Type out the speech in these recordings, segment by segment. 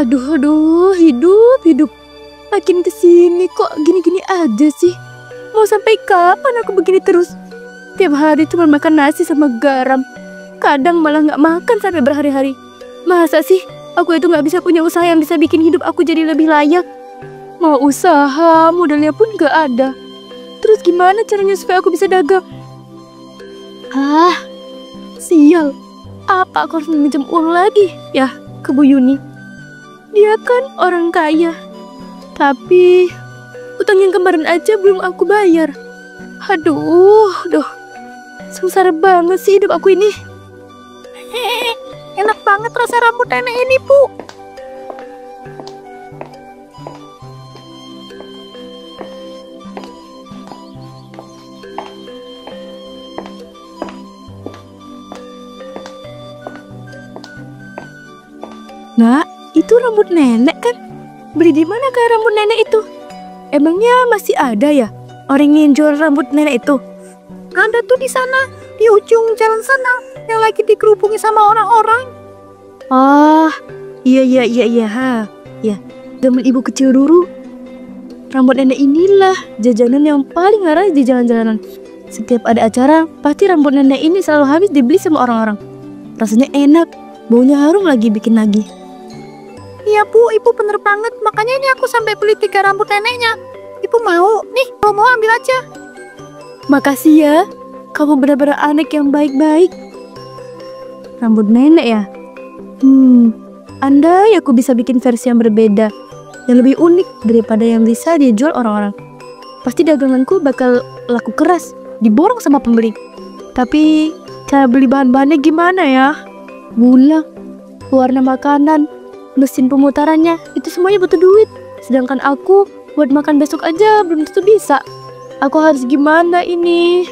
Aduh, hidup. Makin kesini kok gini-gini aja sih. Mau sampai kapan aku begini terus? Tiap hari cuma makan nasi sama garam. Kadang malah nggak makan sampai berhari-hari. Masa sih aku itu nggak bisa punya usaha yang bisa bikin hidup aku jadi lebih layak? Mau usaha, modalnya pun nggak ada. Terus gimana caranya supaya aku bisa dagang? Ah, sial. Apa aku harus meminjam uang lagi ya ke Bu Yuni? Dia kan orang kaya. Tapi utang yang kemarin aja belum aku bayar. Aduh. Sengsara banget sih hidup aku ini. Enak banget rasa rambut nenek ini, Bu. Nah, itu rambut nenek kan? Beli di mana kayak rambut nenek itu? Emangnya masih ada ya orang yang jual rambut nenek itu? Ada tuh di sana, di ujung jalan sana, yang lagi dikerubungi sama orang-orang. Ah, iya. Ya, zaman ibu kecil dulu, rambut nenek inilah jajanan yang paling laris di jalan-jalanan. Setiap ada acara, pasti rambut nenek ini selalu habis dibeli sama orang-orang. Rasanya enak, baunya harum lagi bikin nagih. Iya Bu, ibu bener banget. Makanya ini aku sampai beli 3 rambut neneknya. Ibu mau? Nih, kalau mau ambil aja. Makasih ya. Kamu benar-benar anak yang baik-baik. Rambut nenek ya? Andai aku bisa bikin versi yang berbeda, yang lebih unik daripada yang bisa dijual orang-orang. Pasti daganganku bakal laku keras, diborong sama pembeli. Tapi cara beli bahan-bahannya gimana ya? Gula, warna makanan, mesin pemutarannya, itu semuanya butuh duit. Sedangkan aku buat makan besok aja belum tentu bisa. Aku harus gimana ini?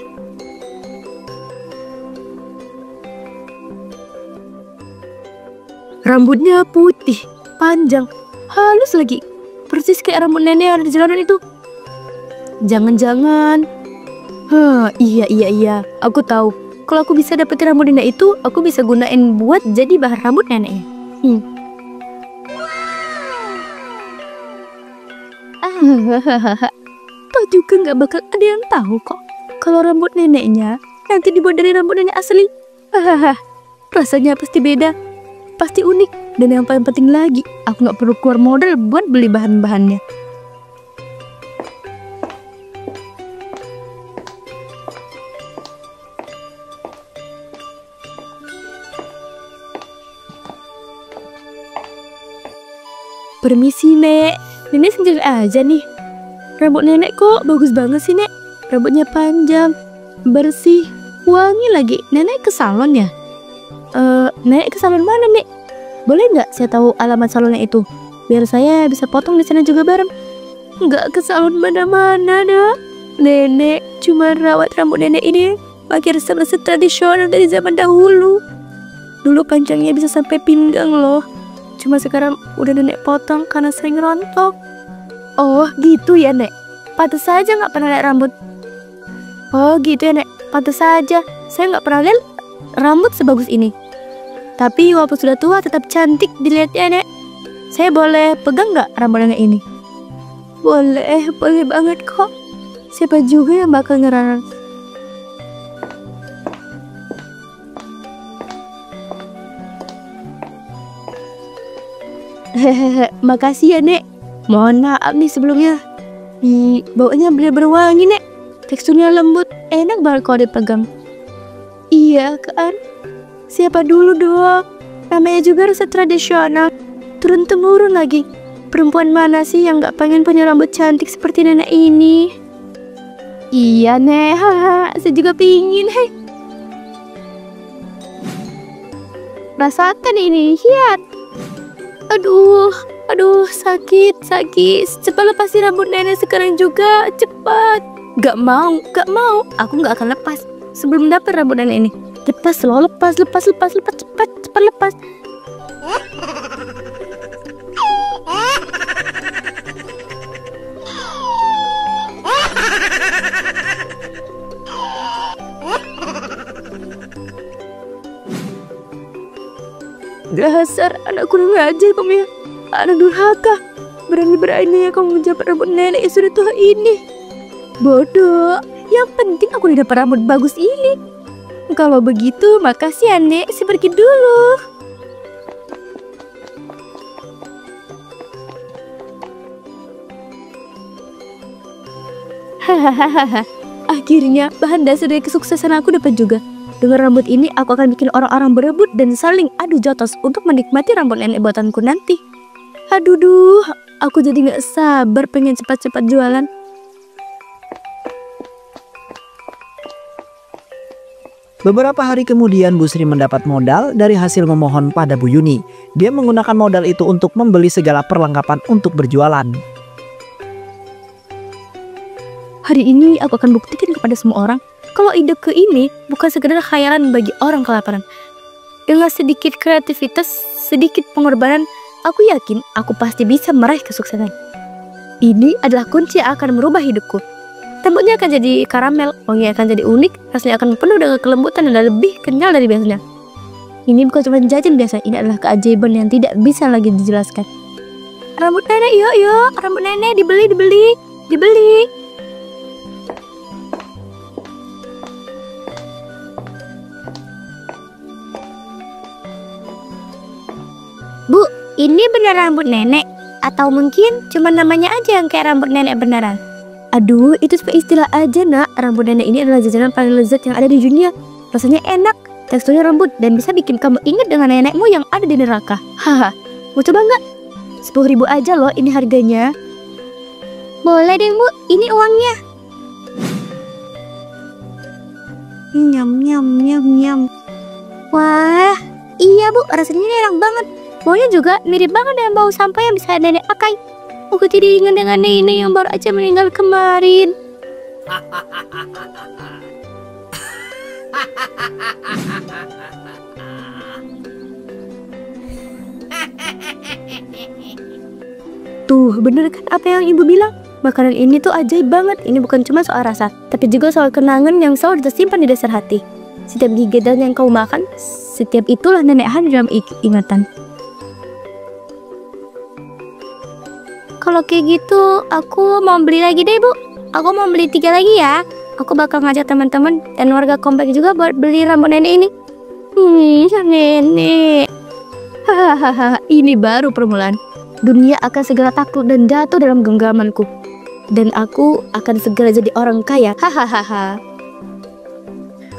Rambutnya putih, panjang, halus lagi. Persis kayak rambut nenek yang ada di jalanan itu. Jangan-jangan iya. Aku tahu. Kalau aku bisa dapetin rambut nenek itu, aku bisa gunain buat jadi bahan rambut neneknya. Toh juga nggak bakal ada yang tahu kok kalau rambut neneknya nanti dibuat dari rambut nenek asli. Rasanya pasti beda, pasti unik, dan yang paling penting lagi, aku nggak perlu keluar modal buat beli bahan-bahannya. Permisi, Nek. Nenek sendiri aja nih. Rambut nenek kok bagus banget sih, Nek. Rambutnya panjang, bersih, wangi lagi. Nenek ke salon ya? Nenek ke salon mana, Nek? Boleh nggak saya tahu alamat salonnya itu? Biar saya bisa potong di sana juga bareng. Nggak ke salon mana-mana, dah. Nenek cuma rawat rambut nenek ini pakai resep-resep tradisional dari zaman dahulu. Dulu panjangnya bisa sampai pinggang loh. Cuma sekarang udah nenek potong karena sering rontok. Oh gitu ya, Nek. Pantes saja nggak pernah lihat rambut. Oh gitu ya, Nek. Pantes saja saya nggak pernah lihat rambut sebagus ini. Tapi walaupun sudah tua tetap cantik dilihat ya, Nek. Saya boleh pegang nggak rambut nenek ini? Boleh banget kok. Siapa juga yang bakal ngerang. Hehehe, makasih ya, Nek. Mohon maaf nih sebelumnya. Baunya bener-bener wangi, Nek. Teksturnya lembut, enak banget kalau dipegang. Iya kan? Siapa dulu dong? Namanya juga resep tradisional, turun-temurun lagi. Perempuan mana sih yang gak pengen punya rambut cantik seperti nenek ini? Iya, Nek. Saya juga pingin, hei. Rasakan ini, lihat. Aduh, sakit. Cepat lepasin rambut nenek sekarang juga, cepat. Gak mau. Aku gak akan lepas sebelum dapat rambut nenek ini. Lepas, cepat lepas. Dasar anak kurang ajar kamu ya. Anak durhaka, berani-beraninya kamu menjabat rambut nenek yang sudah tua ini. Bodoh, yang penting aku udah dapat rambut bagus ini. Kalau begitu, makasih ya Nek, saya pergi dulu. Hahaha, akhirnya bahan dasar dari kesuksesan aku dapat juga. Dengan rambut ini, aku akan bikin orang-orang berebut dan saling adu jotos untuk menikmati rambut nenek buatanku nanti. Aduh, aku jadi gak sabar pengen cepat-cepat jualan. Beberapa hari kemudian Bu Sri mendapat modal dari hasil memohon pada Bu Yuni. Dia menggunakan modal itu untuk membeli segala perlengkapan untuk berjualan. Hari ini aku akan buktikan kepada semua orang kalau ideku ini bukan sekedar khayalan bagi orang kelaparan. Dengan sedikit kreativitas, sedikit pengorbanan, aku yakin aku pasti bisa meraih kesuksesan. Ini adalah kunci yang akan merubah hidupku. Rambutnya akan jadi karamel, wanginya akan jadi unik, rasanya akan penuh dengan kelembutan dan lebih kenyal dari biasanya. Ini bukan cuma jajan biasa, ini adalah keajaiban yang tidak bisa lagi dijelaskan. Rambut nenek, yuk, rambut nenek dibeli. Bu, ini benar rambut nenek? Atau mungkin cuma namanya aja yang kayak rambut nenek beneran? Aduh, itu cuma istilah aja nak. Rambut nenek ini adalah jajanan paling lezat yang ada di dunia. Rasanya enak, teksturnya lembut, dan bisa bikin kamu ingat dengan nenekmu yang ada di neraka. Haha, mau coba nggak? 10.000 aja loh ini harganya. Boleh deh Bu, ini uangnya. Nyam. Wah, iya Bu, rasanya ini enak banget. Baunya juga mirip banget dengan bau sampah yang bisa nenek pakai. Aku jadi ingat dengan nenek yang baru aja meninggal kemarin. Tuh, bener kan apa yang ibu bilang? Makanan ini tuh ajaib banget. Ini bukan cuma soal rasa, tapi juga soal kenangan yang selalu tersimpan di dasar hati. Setiap gigitan yang kau makan, setiap itulah nenek hadir dalam ingatan. Kalau kayak gitu, aku mau beli lagi deh Bu. Aku mau beli 3 lagi ya. Aku bakal ngajak teman-teman dan warga komplek juga buat beli rambut nenek ini. Nenek. Hahaha, ini baru permulaan. Dunia akan segera takluk dan jatuh dalam genggamanku. Dan aku akan segera jadi orang kaya. Hahaha.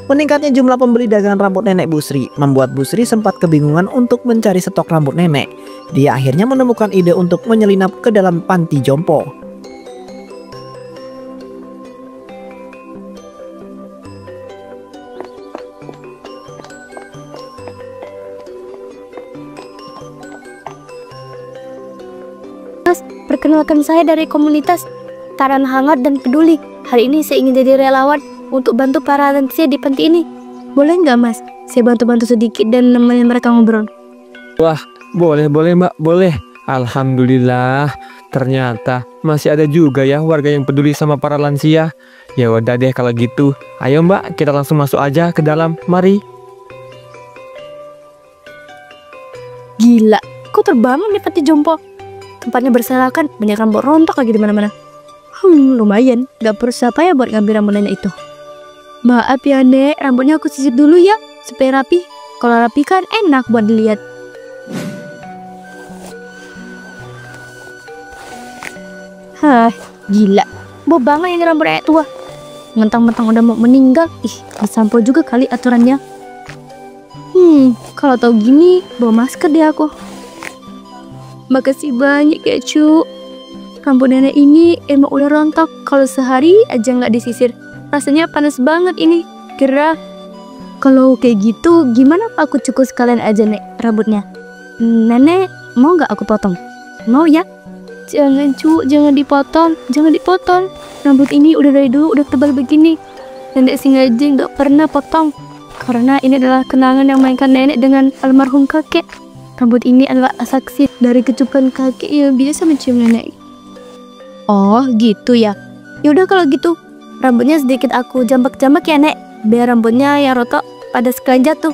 Meningkatnya jumlah pembeli dagangan rambut nenek Bu Sri membuat Bu Sri sempat kebingungan untuk mencari stok rambut nenek. Dia akhirnya menemukan ide untuk menyelinap ke dalam panti jompo. Mas, perkenalkan saya dari komunitas Taran Hangat dan Peduli. Hari ini saya ingin jadi relawan untuk bantu para lansia di panti ini. Boleh nggak Mas? Saya bantu-bantu sedikit dan nemenin mereka ngobrol. Wah, boleh Mbak, boleh. Alhamdulillah, ternyata masih ada juga ya warga yang peduli sama para lansia. Ya udah deh kalau gitu. Ayo Mbak, kita langsung masuk aja ke dalam. Mari. Gila, kok terbangun di panti jompo? Tempatnya berserakan, banyak rambut rontok lagi di mana-mana. Lumayan, gak perlu siapa ya buat ngambil rambut nenek itu. Maaf ya Nek, rambutnya aku sisir dulu ya, supaya rapi. Kalau rapi kan enak buat dilihat. Hah, gila, bau banget ini rambut nenek tua. Mentang-mentang udah mau meninggal, disampo juga kali aturannya. Kalau tahu gini, bawa masker deh aku. Makasih banyak ya cu. Rambut nenek ini emang udah rontok. Kalau sehari aja nggak disisir, rasanya panas banget ini. Gerah. Kalau kayak gitu, gimana aku cukur sekalian aja Nek rambutnya? Nenek, mau nggak aku potong? Mau ya? Jangan cu, jangan dipotong. Rambut ini udah dari dulu udah tebal begini. Nenek sengaja nggak pernah potong. Karena ini adalah kenangan yang mainkan nenek dengan almarhum kakek. Rambut ini adalah saksi dari kecupan kakek yang biasa mencium nenek. Oh gitu ya. Yaudah kalau gitu, rambutnya sedikit aku jambak-jambak ya Nek, biar rambutnya yang rotok pada sekalian jatuh.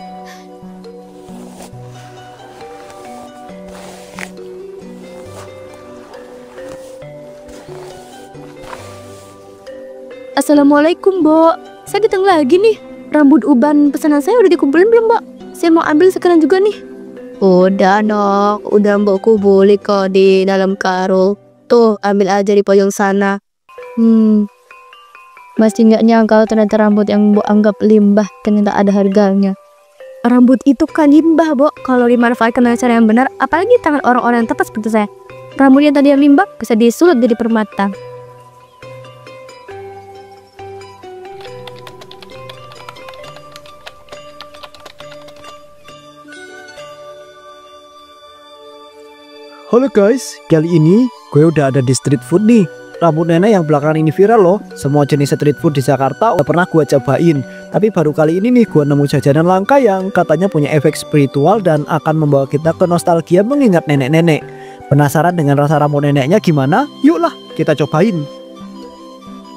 Assalamualaikum, Mbok. Saya datang lagi nih. Rambut uban pesanan saya udah dikumpulin belum, Mbok? Saya mau ambil sekarang juga nih. Udah, Nok. Udah Mbokku boleh kok di dalam karung. Tuh, ambil aja di pojok sana. Masih nggak nyangka ternyata rambut yang Mbok anggap limbah ternyata ada harganya. Rambut itu kan limbah, Mbok. Kalau dimanfaatkan dengan cara yang benar, apalagi tangan orang-orang yang tepat seperti saya. Rambut yang tadi yang limbah bisa disulut jadi permata. Halo guys, kali ini gue udah ada di street food nih. Rambut nenek yang belakangan ini viral loh. Semua jenis street food di Jakarta udah pernah gue cobain. Tapi baru kali ini nih gue nemu jajanan langka yang katanya punya efek spiritual dan akan membawa kita ke nostalgia mengingat nenek-nenek. Penasaran dengan rasa rambut neneknya gimana? Yuklah kita cobain.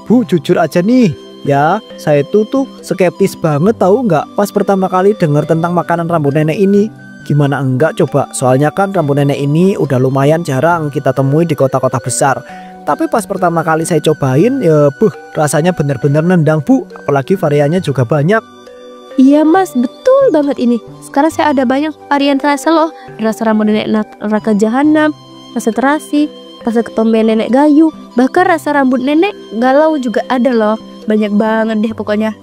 Bu, jujur aja nih, ya saya tuh skeptis banget tahu nggak pas pertama kali dengar tentang makanan rambut nenek ini. Gimana enggak coba, soalnya kan rambut nenek ini udah lumayan jarang kita temui di kota-kota besar. Tapi pas pertama kali saya cobain, ya rasanya bener-bener nendang Bu, apalagi variannya juga banyak. Iya Mas, betul banget ini. Sekarang saya ada banyak varian rasa loh. Rasa rambut nenek neraka jahanam, rasa terasi, rasa ketombe nenek gayu, bahkan rasa rambut nenek galau juga ada loh. Banyak banget deh pokoknya.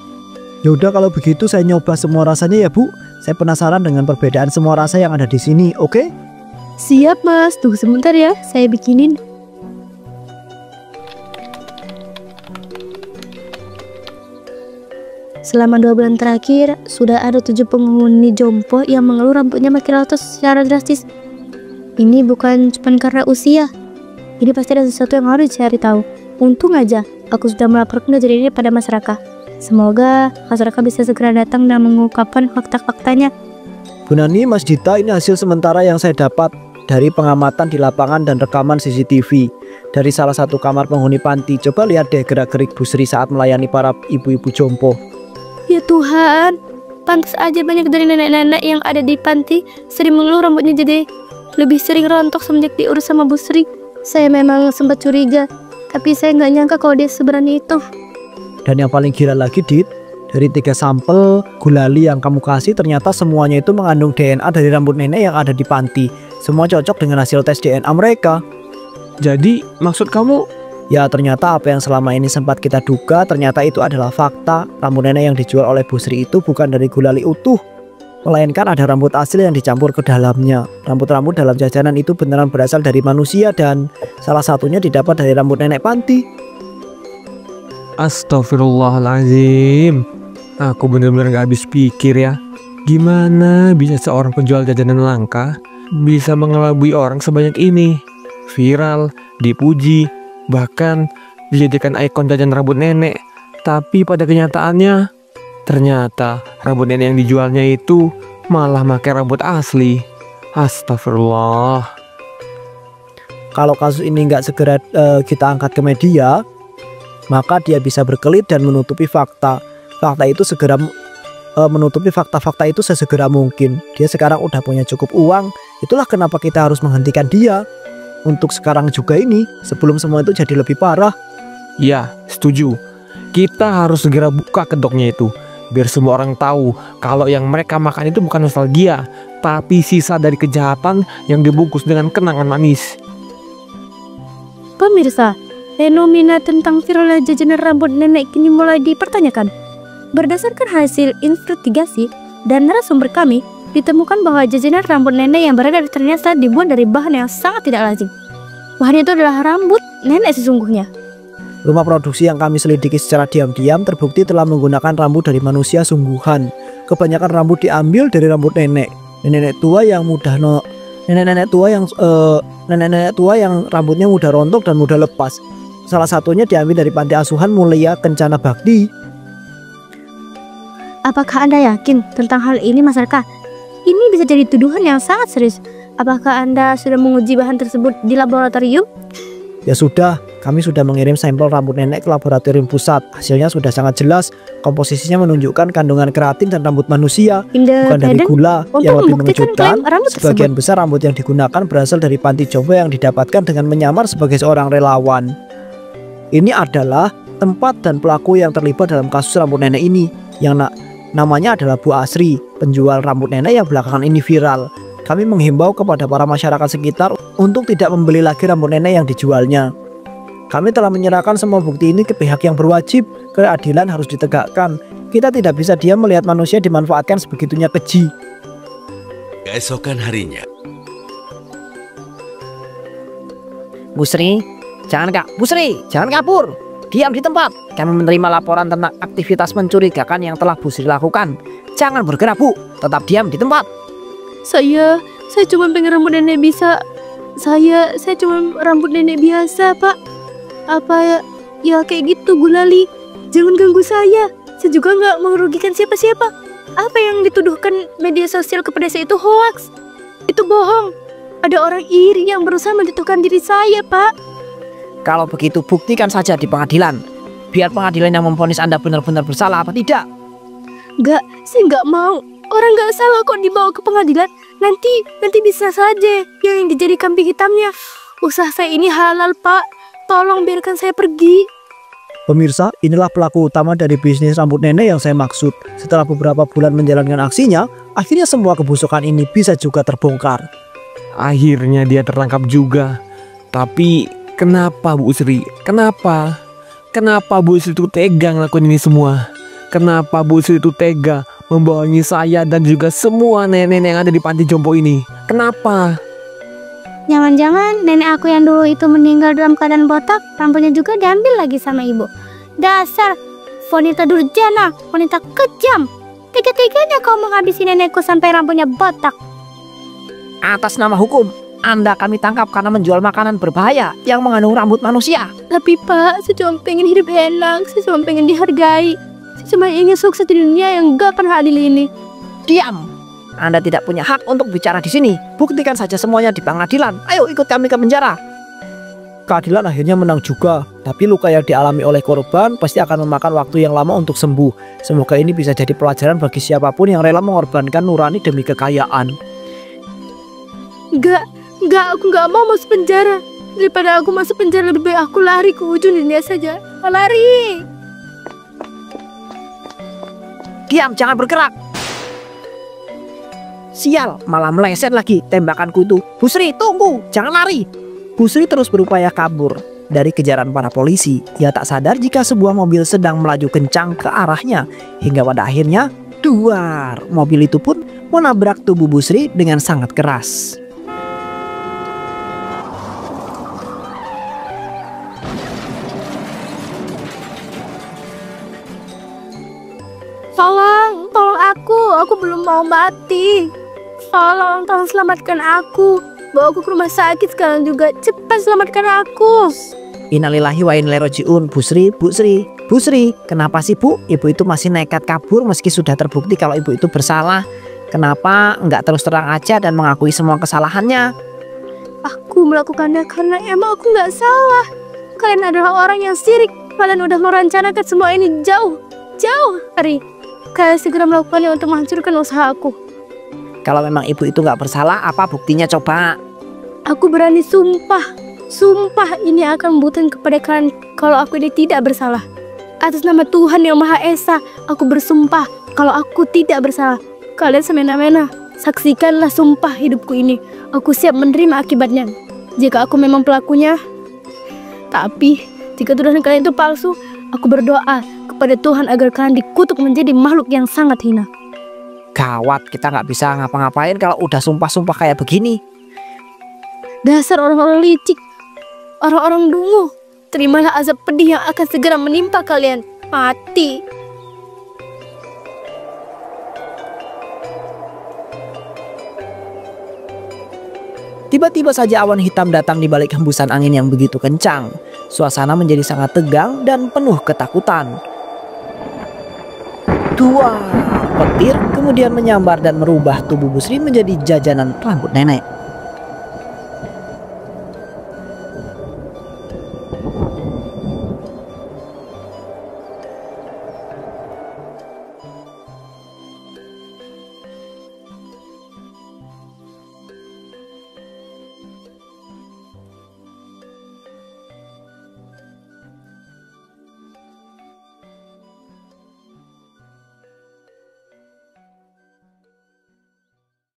Yaudah kalau begitu saya nyoba semua rasanya ya Bu. Saya penasaran dengan perbedaan semua rasa yang ada di sini, oke? Siap Mas, tunggu sebentar ya, saya bikinin. Selama 2 bulan terakhir, sudah ada 7 penghuni jompo yang mengeluh rambutnya makin rotos secara drastis. Ini bukan cuma karena usia, ini pasti ada sesuatu yang harus dicari tahu. Untung aja, aku sudah melaporkan kejadian ini pada masyarakat. Semoga masyarakat bisa segera datang dan mengungkapkan fakta-faktanya. Bu Nani, Mas Dita, ini hasil sementara yang saya dapat dari pengamatan di lapangan dan rekaman CCTV dari salah satu kamar penghuni panti. Coba lihat deh gerak-gerik Bu Sri saat melayani para ibu-ibu jompo. Ya Tuhan, pantas aja banyak dari nenek-nenek yang ada di panti sering mengeluh rambutnya jadi lebih sering rontok semenjak diurus sama Bu Sri. Saya memang sempat curiga, tapi saya nggak nyangka kalau dia seberani itu. Dan yang paling gila lagi Dit, dari 3 sampel gulali yang kamu kasih ternyata semuanya itu mengandung DNA dari rambut nenek yang ada di panti. Semua cocok dengan hasil tes DNA mereka. Jadi maksud kamu? Ya ternyata apa yang selama ini sempat kita duga ternyata itu adalah fakta. Rambut nenek yang dijual oleh Bu Sri itu bukan dari gulali utuh, melainkan ada rambut asli yang dicampur ke dalamnya. Rambut-rambut dalam jajanan itu beneran berasal dari manusia dan salah satunya didapat dari rambut nenek panti. Astagfirullahaladzim. Aku bener-bener gak habis pikir ya. Gimana bisa seorang penjual jajanan langka bisa mengelabui orang sebanyak ini? Viral, dipuji, bahkan dijadikan ikon jajan rambut nenek. Tapi pada kenyataannya, ternyata rambut nenek yang dijualnya itu malah pakai rambut asli. Astagfirullah. Kalau kasus ini nggak segera kita angkat ke media, maka dia bisa berkelit dan menutupi fakta. Menutupi fakta-fakta itu sesegera mungkin. Dia sekarang udah punya cukup uang. Itulah kenapa kita harus menghentikan dia. Untuk sekarang juga ini, sebelum semua itu jadi lebih parah. Ya, setuju. Kita harus segera buka kedoknya itu, biar semua orang tahu kalau yang mereka makan itu bukan nostalgia, tapi sisa dari kejahatan yang dibungkus dengan kenangan manis. Pemirsa, fenomena tentang viralnya jajanan rambut nenek kini mulai dipertanyakan. Berdasarkan hasil investigasi dan narasumber kami, ditemukan bahwa jajanan rambut nenek yang beredar ternyata dibuat dari bahan yang sangat tidak lazim. Bahan itu adalah rambut nenek sesungguhnya. Rumah produksi yang kami selidiki secara diam-diam terbukti telah menggunakan rambut dari manusia sungguhan. Kebanyakan rambut diambil dari rambut nenek. Nenek-nenek tua yang rambutnya mudah rontok dan mudah lepas. Salah satunya diambil dari panti asuhan Mulia Kencana Bakti. Apakah Anda yakin tentang hal ini, masyarakat? Ini bisa jadi tuduhan yang sangat serius. Apakah Anda sudah menguji bahan tersebut di laboratorium? Ya sudah, kami sudah mengirim sampel rambut nenek ke laboratorium pusat. Hasilnya sudah sangat jelas. Komposisinya menunjukkan kandungan keratin dan rambut manusia, bukan dari gula. Yang lebih mengejutkan, sebagian besar rambut yang digunakan berasal dari panti jompo yang didapatkan dengan menyamar sebagai seorang relawan. Ini adalah tempat dan pelaku yang terlibat dalam kasus rambut nenek ini, yang namanya adalah Bu Asri, penjual rambut nenek yang belakangan ini viral. Kami menghimbau kepada para masyarakat sekitar untuk tidak membeli lagi rambut nenek yang dijualnya. Kami telah menyerahkan semua bukti ini ke pihak yang berwajib. Keadilan harus ditegakkan. Kita tidak bisa diam melihat manusia dimanfaatkan sebegitunya keji. Keesokan harinya, Bu Sri, Bu Sri, jangan kabur. Diam di tempat. Kami menerima laporan tentang aktivitas mencurigakan yang telah Bu Sri lakukan. Jangan bergerak, Bu. Tetap diam di tempat. Saya cuma pengen rambut nenek bisa. Saya cuma rambut nenek biasa, Pak. Apa ya kayak gitu, Gulali. Jangan ganggu saya. Saya juga nggak merugikan siapa-siapa. Apa yang dituduhkan media sosial kepada saya itu hoaks. Itu bohong. Ada orang iri yang berusaha menjatuhkan diri saya, Pak. Kalau begitu buktikan saja di pengadilan. Biar pengadilan yang memvonis Anda benar-benar bersalah apa tidak. Nggak, saya nggak mau. Orang nggak salah kok dibawa ke pengadilan. Nanti bisa saja yang dijadi kambing hitamnya. Usaha saya ini halal, Pak. Tolong biarkan saya pergi. Pemirsa, inilah pelaku utama dari bisnis rambut nenek yang saya maksud. Setelah beberapa bulan menjalankan aksinya, akhirnya semua kebusukan ini bisa juga terbongkar. Akhirnya dia tertangkap juga. Tapi kenapa Bu Sri? Kenapa? Kenapa Bu Sri itu tega ngelakuin ini semua? Kenapa Bu Sri itu tega membohongi saya dan juga semua nenek-nenek yang ada di panti jompo ini? Kenapa? Jangan-jangan nenek aku yang dulu itu meninggal dalam keadaan botak, rambutnya juga diambil lagi sama ibu. Dasar wanita durjana, wanita kejam. Tega-teganya kau menghabisi nenekku sampai rambutnya botak. Atas nama hukum, Anda kami tangkap karena menjual makanan berbahaya yang mengandung rambut manusia. Tapi Pak, saya cuma pengen hidup enak. Saya cuma pengen dihargai. Saya cuma ingin sukses di dunia yang gak pernah adil ini. Diam. Anda tidak punya hak untuk bicara di sini. Buktikan saja semuanya di pengadilan. Ayo ikut kami ke penjara. Keadilan akhirnya menang juga, tapi luka yang dialami oleh korban pasti akan memakan waktu yang lama untuk sembuh. Semoga ini bisa jadi pelajaran bagi siapapun yang rela mengorbankan nurani demi kekayaan. Enggak, aku nggak mau masuk penjara. Daripada aku masuk penjara, lebih baik aku lari ke ujung dunia saja. Lari. Diam, jangan bergerak. Sial, malah meleset lagi tembakanku itu. Bu Sri, tunggu, jangan lari. Bu Sri terus berupaya kabur dari kejaran para polisi. Ia tak sadar jika sebuah mobil sedang melaju kencang ke arahnya. Hingga pada akhirnya, duar. Mobil itu pun menabrak tubuh Bu Sri dengan sangat keras. Tolong aku belum mau mati. Tolong selamatkan aku. Bawa aku ke rumah sakit sekarang juga. Cepat selamatkan aku. Innalillahi wa inna ilaihi raji'un. Bu Sri, kenapa sih Bu? Ibu itu masih nekat kabur meski sudah terbukti kalau ibu itu bersalah. Kenapa nggak terus terang aja dan mengakui semua kesalahannya? Aku melakukannya karena emang aku nggak salah. Kalian adalah orang yang sirik. Kalian udah merencanakan semua ini jauh hari. Kalian segera melakukannya untuk menghancurkan usaha aku. Kalau memang ibu itu nggak bersalah, apa buktinya coba? Aku berani sumpah ini akan membuktikan kepada kalian kalau aku ini tidak bersalah. Atas nama Tuhan yang Maha Esa, aku bersumpah kalau aku tidak bersalah. Kalian semena-mena, saksikanlah sumpah hidupku ini. Aku siap menerima akibatnya jika aku memang pelakunya. Tapi jika tuduhan kalian itu palsu, aku berdoa kepada Tuhan agar kalian dikutuk menjadi makhluk yang sangat hina. Gawat, kita nggak bisa ngapa-ngapain kalau udah sumpah-sumpah kayak begini. Dasar orang-orang licik, orang-orang dungu. Terimalah azab pedih yang akan segera menimpa kalian. Mati. Tiba-tiba saja awan hitam datang di balik hembusan angin yang begitu kencang. Suasana menjadi sangat tegang dan penuh ketakutan. Dua petir kemudian menyambar dan merubah tubuh Bu Sri menjadi jajanan rambut nenek.